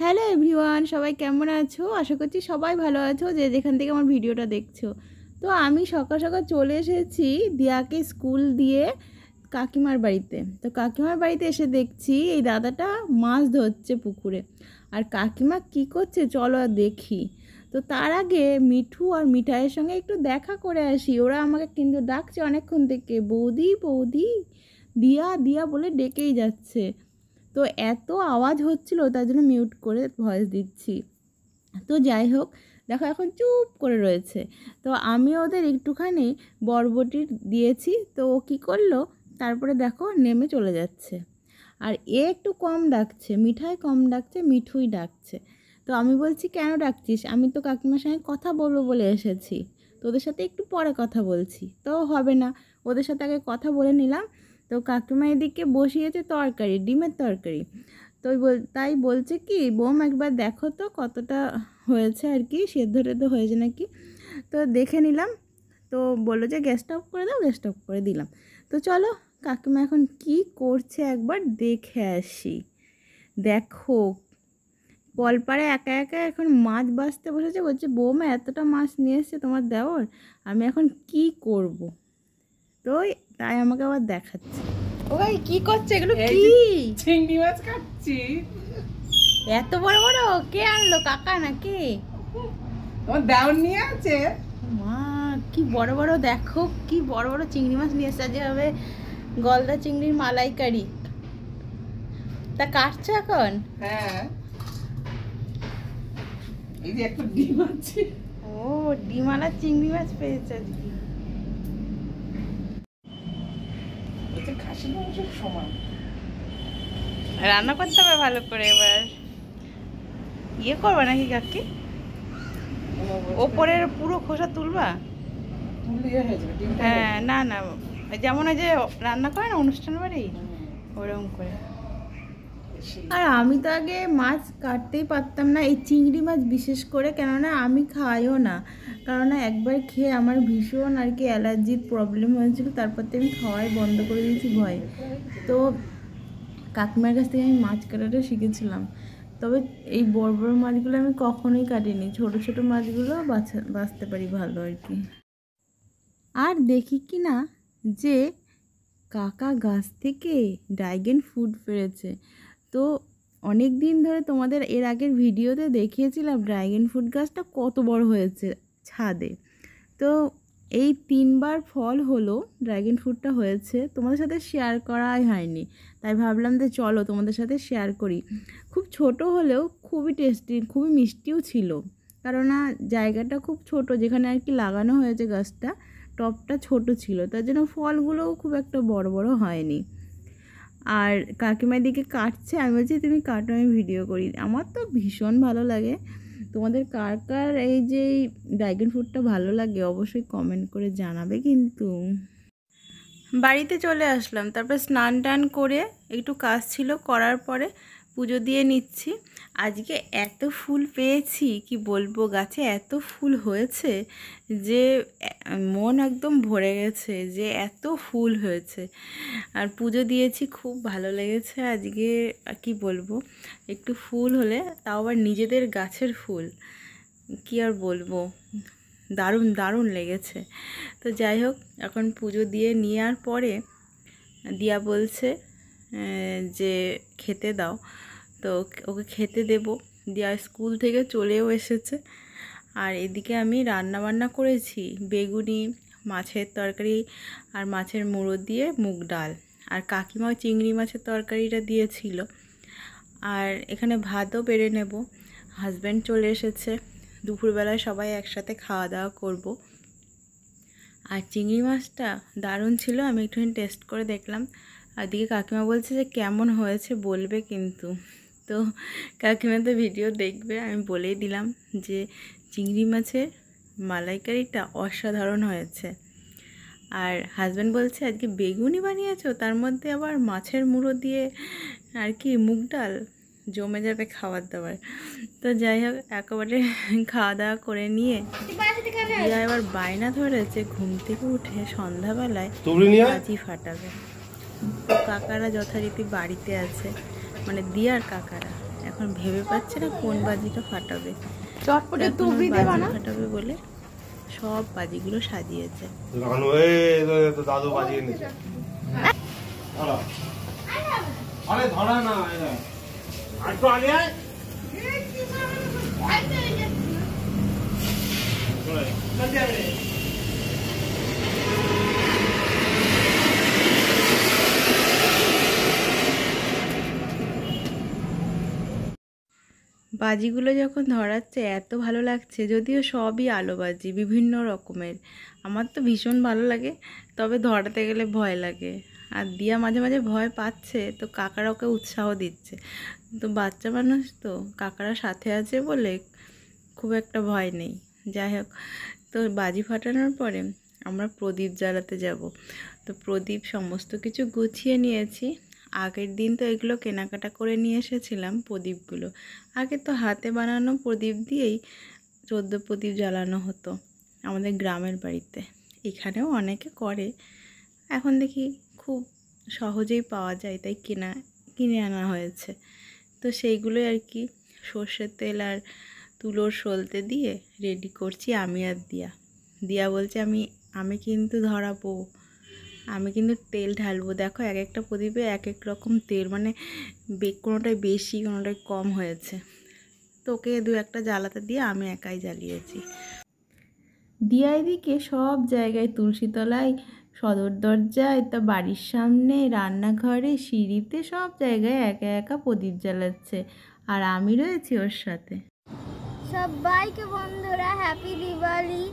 Hello everyone, সবাই কেমন আছো? আশা করছি সবাই ভালো আছো, যে যেখান থেকে আমার ভিডিওটা দেখছো। তো আমি সকাল সকাল চলে এসেছি দিয়াকে স্কুল দিয়ে কাকিমার বাড়িতে। তো কাকিমার বাড়িতে এসে দেখছি এই দাদাটা মাছ ধরছে পুকুরে, আর কাকিমা কি করছে চলো আর দেখি। তো তার আগে মিঠু আর মিঠাইয়ের সঙ্গে একটু দেখা করে আসি। ওরা আমাকে কিন্তু ডাকছে অনেকক্ষণ থেকে, বৌদি বৌদি, দিয়া দিয়া বলে ডেকেই যাচ্ছে। তো এত আওয়াজ হচ্ছিল তার জন্য মিউট করে ভয়েস দিচ্ছি। তো যাই হোক, দেখো এখন চুপ করে রয়েছে। তো আমি ওদের একটুখানি বরবটি দিয়েছি, তো ও কী করলো, তারপরে দেখো নেমে চলে যাচ্ছে। আর এ একটু কম ডাকছে, মিঠাই কম ডাকছে, মিঠুই ডাকছে। তো আমি বলছি কেন ডাকছিস? আমি তো কাকিমার সঙ্গে কথা বলবো বলে এসেছি, তোদের সাথে একটু পরে কথা বলছি। তো হবে না, ওদের সাথে আগে কথা বলে নিলাম। তো কাকিমা এদিকে বসিয়েছে তরকারি, ডিমের তরকারি। তো তাই বলছে কি, বোম একবার দেখো তো কতটা হয়েছে, আর কি সেদ্ধ টেদ্ধ হয়েছে নাকি। তো দেখে নিলাম। তো বললো যে গ্যাসটা অফ করে দাও, গ্যাসটা অফ করে দিলাম। তো চলো কাকিমা এখন কি করছে একবার দেখে আসি। দেখো কলপাড়ে একা একা এখন মাছ বাছতে বসেছে, বলছে বৌমা এতটা মাছ নিয়ে এসছে তোমার দেওর, আমি এখন কি করব। তো তাই আমাকে আবার দেখাচ্ছে। ওই কি করছে এগুলো? কি চিংড়ি মাছ কাটছি। এত বড় বড় কে আনলো, কাকা নাকি? তোমার দেওর নিয়ে আছে। মা কি বড় বড়, দেখো কি বড় বড় চিংড়ি মাছ নিয়ে এসছে, যে হবে গলদা চিংড়ির মালাইকারি। তা কাটছো এখন? হ্যাঁ, এই যে একটা ডিম আছে। ও, ডিমালা চিংড়ি মাছ পেয়েছে আজকে। এটা খাসির মাংসের সমান। রান্না করতে হবে ভালো করে। এবার ইয়ে করবা নাকি কাকি? ওপরের পুরো খোসা তুলবা? তুলিয়ে হয়ে যাবে ডিমটা। হ্যাঁ, না না, যেমন ওই যে রান্না করে না অনুষ্ঠান বাড়ি, ওরকম করে। আর আমি তো আগে মাছ কাটতেই পারতাম না, এই চিংড়ি মাছ বিশেষ করে, কেননা আমি খাইও না। কেননা একবার খেয়ে আমার ভীষণ আর কি অ্যালার্জির প্রবলেম হয়েছিল, তারপর থেকে আমি খাওয়াই বন্ধ করে দিয়েছি ভয়ে। তো কাকিমার কাছ থেকে আমি মাছ কাটাটা শিখেছিলাম। তবে এই বড় বড় মাছগুলো আমি কখনোই কাটিনি, ছোট ছোট মাছগুলো বাছতে পারি ভালো আর কি। আর দেখি কি না যে কাকা গাছ থেকে ড্রাগন ফ্রুট পেড়েছে। তো অনেক দিন ধরে তোমাদের এর আগের ভিডিওতে দেখিয়েছিলাম ড্রাগন ফ্রুট গাছটা কত বড় হয়েছে ছাদে। তো এই 3বার ফল হলো, ড্রাগন ফ্রুটটা হয়েছে, তোমাদের সাথে শেয়ার করাই হয়নি, তাই ভাবলাম যে চলো তোমাদের সাথে শেয়ার করি। খুব ছোট হলেও খুবই টেস্টি, খুবই মিষ্টিও ছিল। কেননা জায়গাটা খুব ছোট, যেখানে আর কি লাগানো হয়েছে গাছটা, টবটা ছোট ছিল, তার জন্য ফলগুলোও খুব একটা বড় বড় হয়নি। আর কাকিমার দিকে কাটছে, আমি বলছি তুমি কাটো, আমি ভিডিও করি। আমার তো ভীষণ ভালো লাগে। তোমাদের কার কার এই যে ড্রাগন ফ্রুটটা ভালো লাগে অবশ্যই কমেন্ট করে জানাবে কিন্তু। বাড়িতে চলে আসলাম, তারপর স্নান টান করে একটু কাজ ছিল, করার পরে পুজো দিয়ে নিচ্ছি। আজকে এত ফুল পেয়েছি কি বলবো, গাছে এত ফুল হয়েছে যে মন একদম ভরে গেছে, যে এত ফুল হয়েছে। আর পুজো দিয়েছি, খুব ভালো লেগেছে আজকে। কি বলবো, একটু ফুল হলে তাও আবার নিজেদের গাছের ফুল, কি আর বলবো, দারুণ দারুণ লেগেছে। তো যাই হোক, এখন পুজো দিয়ে নেওয়ার পরে দিয়া বলছে যে খেতে দাও। তো ওকে খেতে দেব। দিয়া স্কুল থেকে চলেও এসেছে। আর এদিকে আমি রান্না বান্না করেছি বেগুনি, মাছের তরকারি আর মাছের মুড়ো দিয়ে মুগ ডাল, আর কাকিমাও চিংড়ি মাছের তরকারিটা দিয়েছিল। আর এখানে ভাতও বেড়ে নেব। হাজব্যান্ড চলে এসেছে, দুপুরবেলায় সবাই একসাথে খাওয়া দাওয়া করব। আর চিংড়ি মাছটা দারুণ ছিল, আমি একটুখানি টেস্ট করে দেখলাম। আর দিকে কাকিমা বলছে যে কেমন হয়েছে বলবে কিন্তু। তো কাকিমা তো ভিডিও দেখবে, আমি বলেই দিলাম যে চিংড়ি মাছের মালাইকারিটা অসাধারণ হয়েছে। আর হাজব্যান্ড বলছে আজকে বেগুনি বানিয়েছো, তার মধ্যে আবার মাছের মুড়ো দিয়ে আর কি মুগ ডাল, জমে যাবে খাবার দাবার। তো যাই হোক, একেবারে খাওয়া দাওয়া করে নিয়ে দিয়া এবার বায়না ধরেছে ঘুম থেকে উঠে সন্ধ্যাবেলায় বাজি ফাটাবে। তো কাকারা যথারীতি বাড়িতে আছে, মানে দিয়ার কাকারা। এখন ভেবে পাচ্ছে না কোন বাজিটা ফাটাবে। চটপটে এখন তুবড়ি ওর দেবা বাজি না? ফাটাবে বলে সব বাজিগুলো সাজিয়েছে। রানু তো দাদু বাজিয়ে এনেছে। ধরো। আরে ধরা না এটা। আরেকটু আগে আয়। চলে, চল যাবে। বাজিগুলো যখন ধরাচ্ছে এত ভালো লাগছে, যদিও সবই আলোবাজি বিভিন্ন রকমের। আমার তো ভীষণ ভালো লাগে, তবে ধরাতে গেলে ভয় লাগে। আর দিয়া মাঝে মাঝে ভয় পাচ্ছে, তো কাকারা ওকে উৎসাহ দিচ্ছে। তো বাচ্চা মানুষ তো, কাকারা সাথে আছে বলে খুব একটা ভয় নেই। যাই হোক, তো বাজি ফাটানোর পরে আমরা প্রদীপ জ্বালাতে যাব। তো প্রদীপ সমস্ত কিছু গুছিয়ে নিয়েছি। আগের দিন তো এগুলো কেনাকাটা করে নিয়ে এসেছিলাম প্রদীপগুলো। আগে তো হাতে বানানো প্রদীপ দিয়েই 14 প্রদীপ জ্বালানো হতো আমাদের গ্রামের বাড়িতে। এখানেও অনেকে করে, এখন দেখি খুব সহজেই পাওয়া যায়, তাই কিনে আনা হয়েছে। তো সেইগুলোই আর কি সর্ষের তেল আর তুলোর সলতে দিয়ে রেডি করছি আমি আর দিয়া। দিয়া বলছে আমি কিন্তু ধরাবো, আমি কিন্তু তেল ঢালবো। দেখো এক একটা প্রদীপে এক এক রকম তেল, মানে কোনোটায় বেশি কোনোটায় কম হয়েছে। তোকে দু একটা জ্বালাতে দিয়ে আমি একাই জ্বালিয়েছি। দিয়া এদিকে সব জায়গায়, তুলসীতলায়, সদর দরজায়, তা বাড়ির সামনে, রান্নাঘরে, সিঁড়িতে, সব জায়গায় একা একা প্রদীপ জ্বালাচ্ছে। আর আমি রয়েছি ওর সাথে। সবাইকে বন্ধুরা হ্যাপি দিওয়ালি।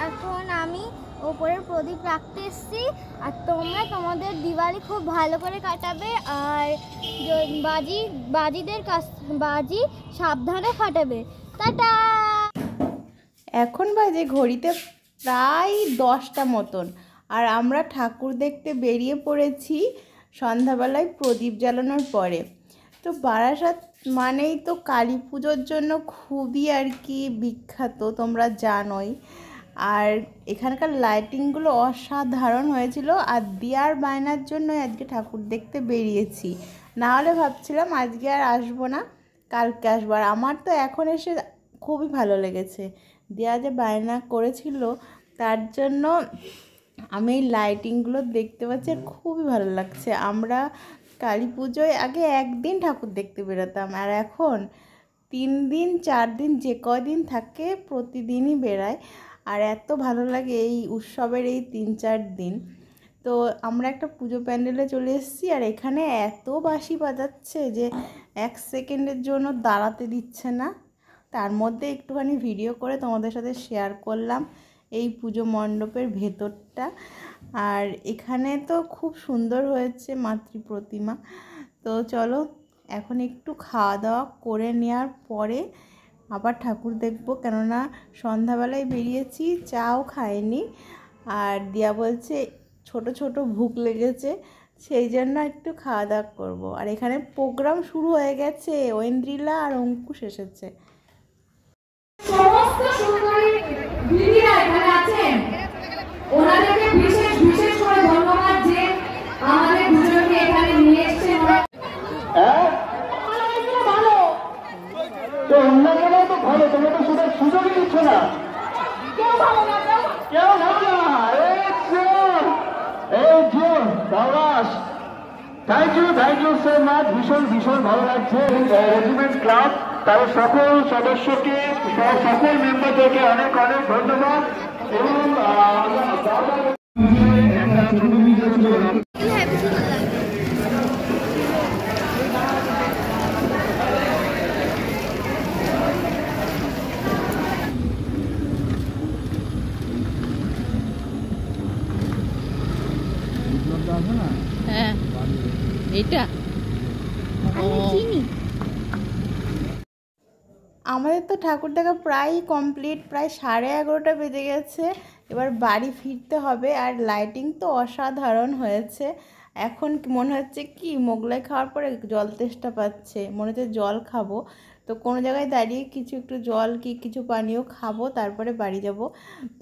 এখন আমি ওপরের প্রদীপ রাখতে এসেছি, আর তোমরা তোমাদের দিওয়ালি খুব ভালো করে কাটাবে। আর বাজি সাবধানে ফাটাবে। টাটা। এখন বাজে ঘড়িতে প্রায় 10টা মতন, আর আমরা ঠাকুর দেখতে বেরিয়ে পড়েছি সন্ধ্যাবেলায় প্রদীপ জ্বালানোর পরে। তো বারাসাত মানেই তো কালী পুজোর জন্য খুবই আর কি বিখ্যাত, তোমরা জানোই। আর এখানকার লাইটিংগুলো অসাধারণ হয়েছিল। আর দিয়ার বায়নার জন্য আজকে ঠাকুর দেখতে বেরিয়েছি, না হলে ভাবছিলাম আজকে আর আসবো না, কালকে আসবো। আর আমার তো এখন এসে খুবই ভালো লেগেছে। দিয়া যে বায়না করেছিল তার জন্য আমি এই লাইটিংগুলো দেখতে পাচ্ছি, আর খুবই ভালো লাগছে। আমরা কালী পুজোয় আগে একদিন ঠাকুর দেখতে বেরোতাম, আর এখন 3 দিন 4 দিন যে কদিন থাকে প্রতিদিনই বেরায়। আর এত ভালো লাগে এই উৎসবের এই 3-4 দিন। তো আমরা একটা পুজো প্যান্ডেলে চলে এসেছি, আর এখানে এত বাঁশি বাজাচ্ছে যে 1 সেকেন্ডের জন্য দাঁড়াতে দিচ্ছে না। তার মধ্যে একটুখানি ভিডিও করে তোমাদের সাথে শেয়ার করলাম এই পুজো মণ্ডপের ভেতরটা। আর এখানে তো খুব সুন্দর হয়েছে মাতৃ প্রতিমা। তো চলো এখন একটু খাওয়া দাওয়া করে নেওয়ার পরে আবার ঠাকুর দেখব, কেননা সন্ধ্যাবেলায় বেরিয়েছি, চাও খাইনি। আর দিয়া বলছে ছোট ছোট ভুক লেগেছে, সেই জন্য একটু খাওয়া দাওয়া করবো। আর এখানে প্রোগ্রাম শুরু হয়ে গেছে, ঐন্দ্রিলা আর অঙ্কুশ এসেছে। সমস্ত সুন্দরী দিদিরা এখানে আছেন, ওনাদেরকে বিশেষ বিশেষ করে ধন্যবাদ যে আমাদের দুজনকে এখানে নিয়ে এসেছেন। ভালো তো অন্য জায়গায় তো ভালো, তোমরা তো সেটা সুযোগই দিচ্ছ না। কেউ ভালো না, কেউ ভালো না। দাওরাস, থ্যাংক ইউ সো মাচ। ভীষণ ভীষণ ভালো লাগছে। রেজিমেন্ট ক্লাব তার সকল সদস্যকে, সকল মেম্বারদেরকে অনেক অনেক ধন্যবাদ। এবং একটা ছোট ভিডিও ছিল। হ্যাঁ এইটা চিনি। আমাদের তো ঠাকুর দেখা প্রায় কমপ্লিট, প্রায় 11:30 বেজে গেছে। এবার বাড়ি ফিরতে হবে। আর লাইটিং তো অসাধারণ হয়েছে। এখন মনে হচ্ছে কি মোগলাই খাওয়ার পরে জল তেষ্টা পাচ্ছে, মনে হচ্ছে জল খাবো। তো কোনো জায়গায় দাঁড়িয়ে একটু জল কি কিছু পানীয় খাবো, তারপরে বাড়ি যাব।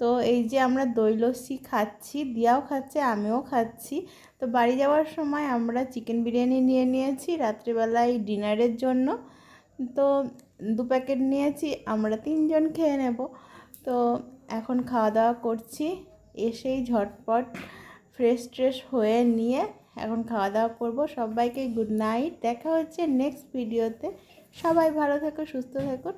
তো এই যে আমরা দই লস্যি খাচ্ছি, দিয়াও খাচ্ছে, আমিও খাচ্ছি। তো বাড়ি যাওয়ার সময় আমরা চিকেন বিরিয়ানি নিয়ে নিয়েছি রাত্রিবেলায় ডিনারের জন্য। তো 2 প্যাকেট নিয়েছি, আমরা 3 জন খেয়ে নেব। তো এখন খাওয়া দাওয়া করছি, এসেই ঝটপট ফ্রেশ ট্রেশ হয়ে নিয়ে এখন খাওয়া দাওয়া করব। সবাইকে গুড নাইট, দেখা হচ্ছে নেক্সট ভিডিওতে। সবাই ভালো থেকো, সুস্থ থেকো।